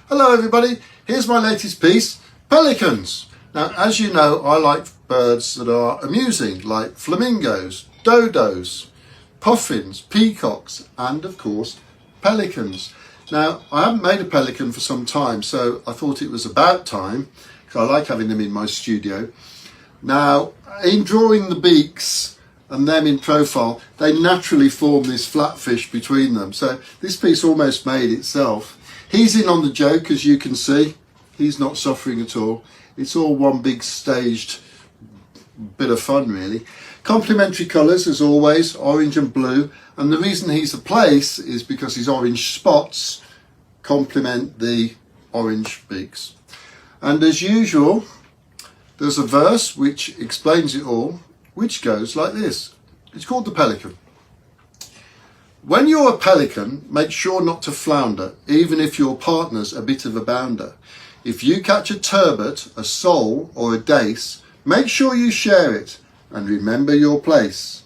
Hello everybody, here's my latest piece, Pelicans. Now as you know, I like birds that are amusing, like flamingos, dodos, puffins, peacocks and of course pelicans. Now I haven't made a pelican for some time, so I thought it was about time, because I like having them in my studio. Now in drawing the beaks and them in profile, they naturally form this flat fish between them, so this piece almost made itself. He's in on the joke, as you can see. He's not suffering at all. It's all one big staged bit of fun, really. Complementary colours, as always, orange and blue. And the reason he's a place is because his orange spots complement the orange beaks. And as usual, there's a verse which explains it all, which goes like this. It's called the Pelican. When you're a pelican, make sure not to flounder, even if your partner's a bit of a bounder. If you catch a turbot, a sole or a dace, make sure you share it and remember your place.